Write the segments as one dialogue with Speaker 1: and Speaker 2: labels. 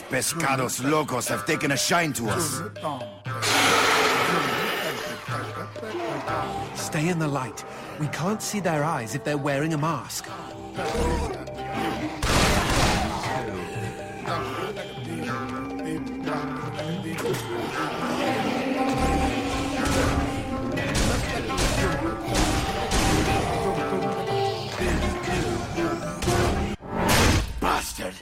Speaker 1: Pescados locos have taken a shine to us.
Speaker 2: Stay in the light. We can't see their eyes if they're wearing a mask.
Speaker 1: Bastard!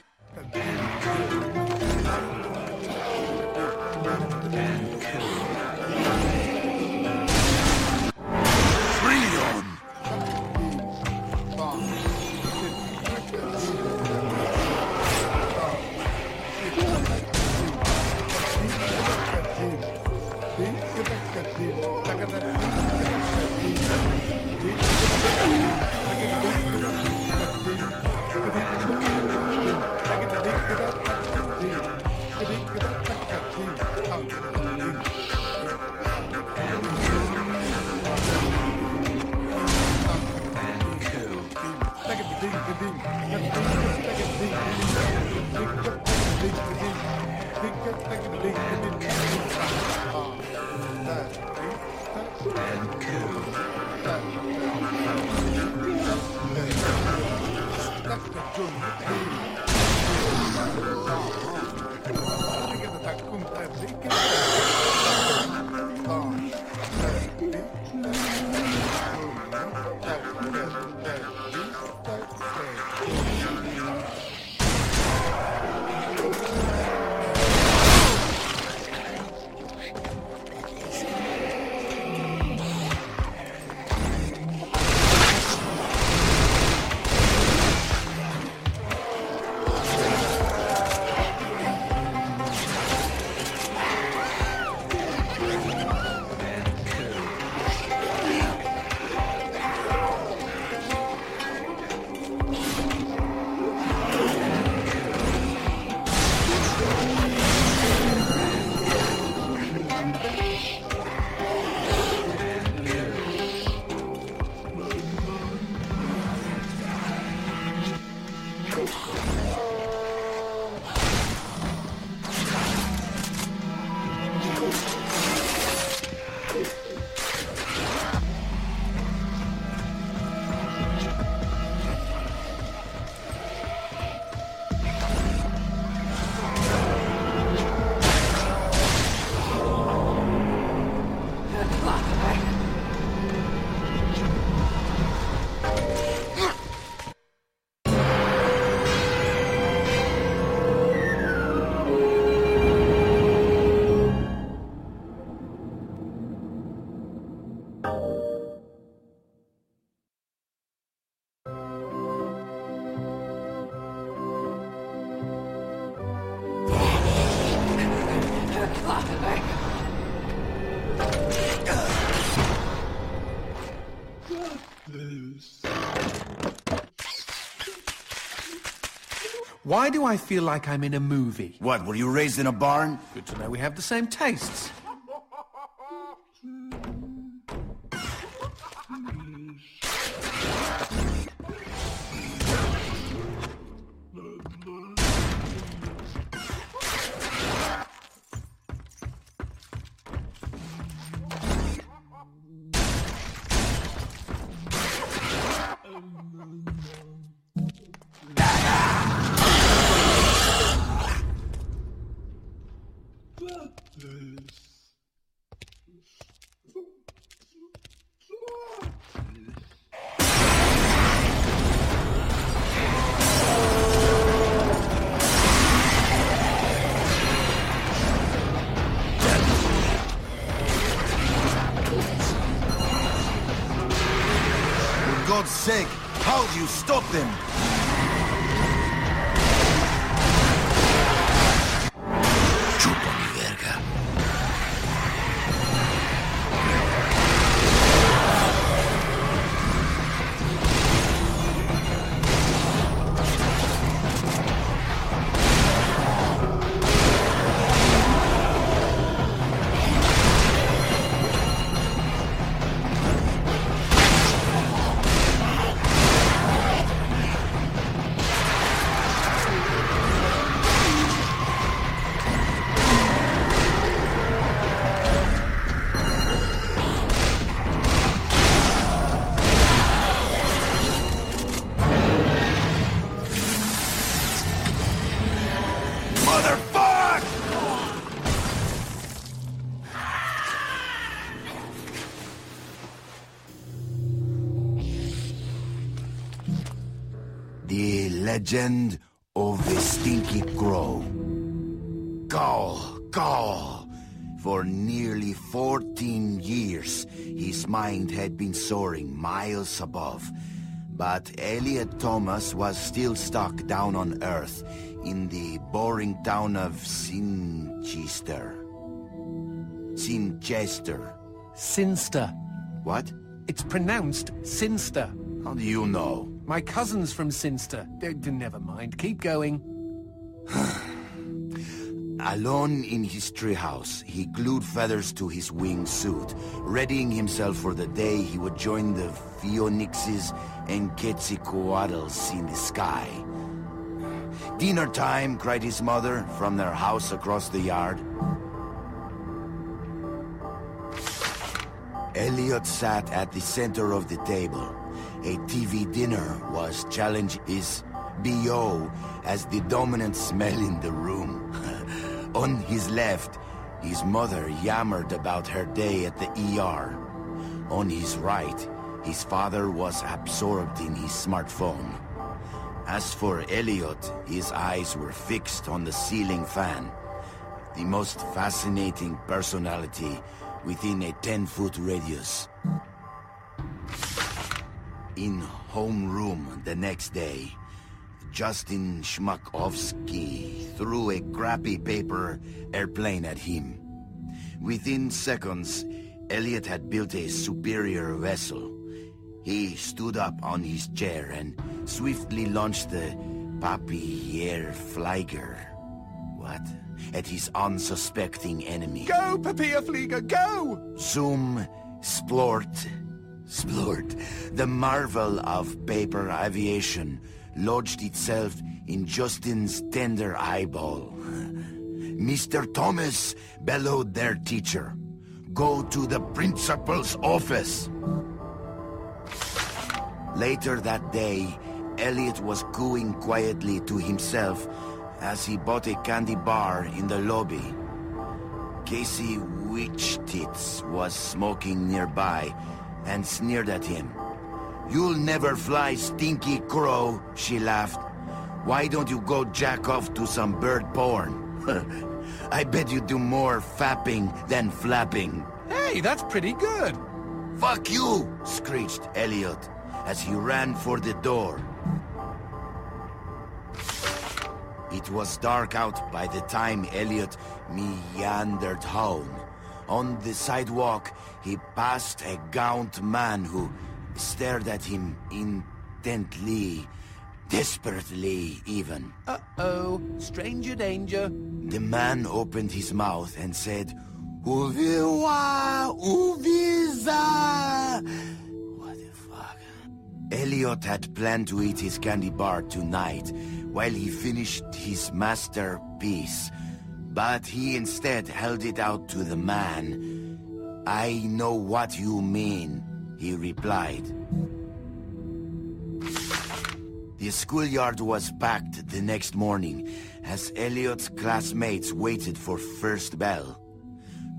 Speaker 2: Why do I feel like I'm in a movie?
Speaker 1: What, were you raised in a barn?
Speaker 2: Good to know we have the same tastes.
Speaker 3: This
Speaker 1: God's sake, how do you stop them? Chupa mi verga. The legend of the Stinky Crow. Caw. For nearly 14 years, his mind had been soaring miles above. But Elliot Thomas was still stuck down on Earth in the boring town of Sinchester.
Speaker 2: Sinster.
Speaker 1: What?
Speaker 2: It's pronounced Sinster.
Speaker 1: How do you know?
Speaker 2: My cousin's from Sinster. Never mind. Keep going.
Speaker 1: Alone in his treehouse, he glued feathers to his wingsuit, readying himself for the day he would join the Phoenixes and Quetzalcoatlus in the sky. "Dinner time," cried his mother from their house across the yard. Elliot sat at the center of the table. A TV dinner was challenging his BO as the dominant smell in the room. On his left, his mother yammered about her day at the ER. On his right, his father was absorbed in his smartphone. As for Elliot, his eyes were fixed on the ceiling fan, the most fascinating personality within a 10-foot radius. In homeroom the next day, Justin Schmakovsky threw a crappy paper airplane at him. Within seconds, Elliot had built a superior vessel. He stood up on his chair and swiftly launched the Papierflieger. What? At his unsuspecting enemy.
Speaker 2: Go, Papierflieger, go!
Speaker 1: Zoom, splort. The marvel of paper aviation lodged itself in Justin's tender eyeball. "Mr. Thomas," bellowed their teacher, "go to the principal's office." Later that day, Elliot was cooing quietly to himself as he bought a candy bar in the lobby. Casey Witchtits was smoking nearby and sneered at him. "You'll never fly, Stinky Crow," she laughed. "Why don't you go jack off to some bird porn? I bet you do more fapping than flapping."
Speaker 2: Hey, that's pretty good.
Speaker 1: "Fuck you!" screeched Elliot as he ran for the door. It was dark out by the time Elliot meandered home. On the sidewalk, he passed a gaunt man who stared at him intently, desperately even.
Speaker 2: Uh-oh, stranger danger.
Speaker 1: The man opened his mouth and said, "Uviwa, Uviza." What the fuck? Elliot had planned to eat his candy bar tonight while he finished his masterpiece, but he instead held it out to the man. "I know what you mean," he replied. The schoolyard was packed the next morning as Elliot's classmates waited for first bell.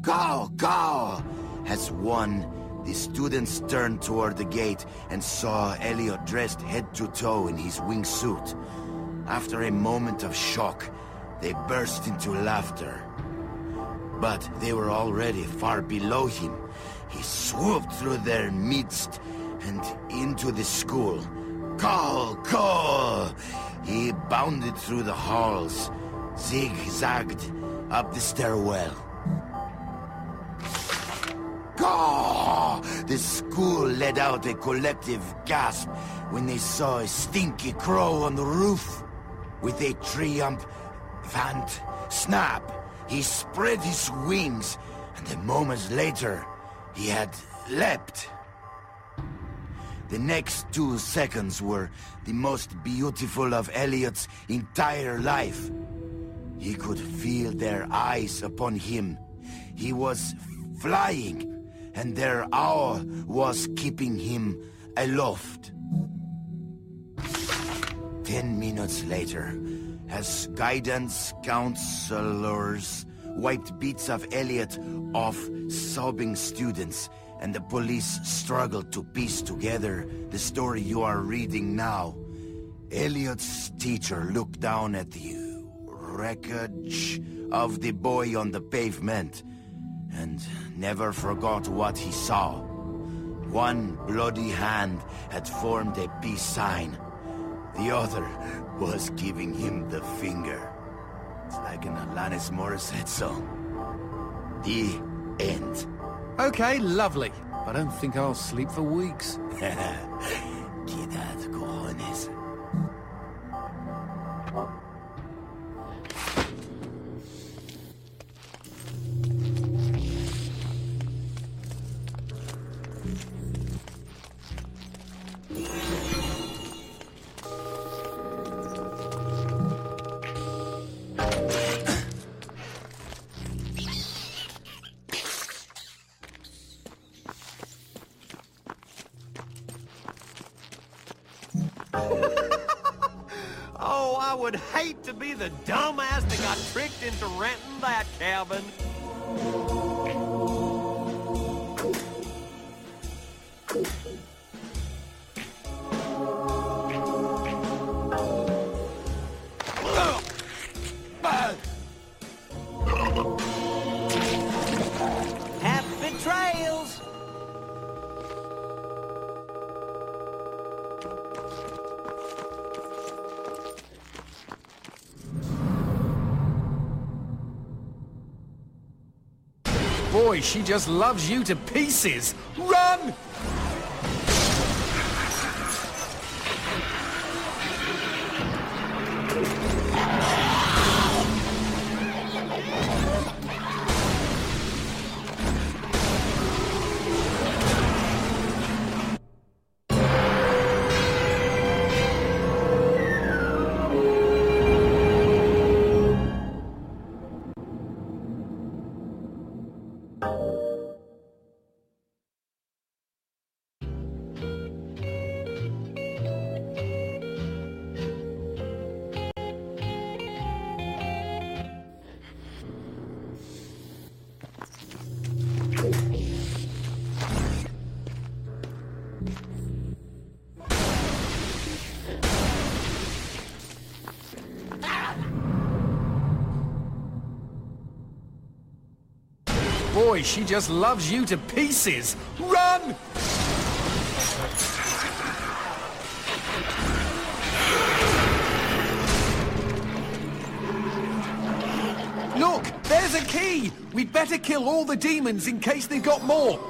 Speaker 1: "Go, go!" As one, the students turned toward the gate and saw Elliot dressed head to toe in his wingsuit. After a moment of shock, they burst into laughter. But they were already far below him. He swooped through their midst and into the school. Call, call! He bounded through the halls, zigzagged up the stairwell. Caw! The school let out a collective gasp when they saw a stinky crow on the roof. With a triumphant snap, he spread his wings, and a moment later, he had leapt. The next 2 seconds were the most beautiful of Elliot's entire life. He could feel their eyes upon him. He was flying, and their awe was keeping him aloft. 10 minutes later, as guidance counselors wiped bits of Elliot off sobbing students, and the police struggled to piece together the story you are reading now, Elliot's teacher looked down at the wreckage of the boy on the pavement and never forgot what he saw. One bloody hand had formed a peace sign. The other was giving him the finger. It's like an Alanis Morissette song. The end.
Speaker 2: Okay, lovely. I don't think I'll sleep for weeks.
Speaker 1: Quedad cojones.
Speaker 3: Oh, I would hate to be the dumbass that got tricked into renting that cabin. Happy trails!
Speaker 2: Boy, she just loves you to pieces. Run! Boy, she just loves you to pieces. Run! Look, there's a key! We'd better kill all the demons in case they've got more.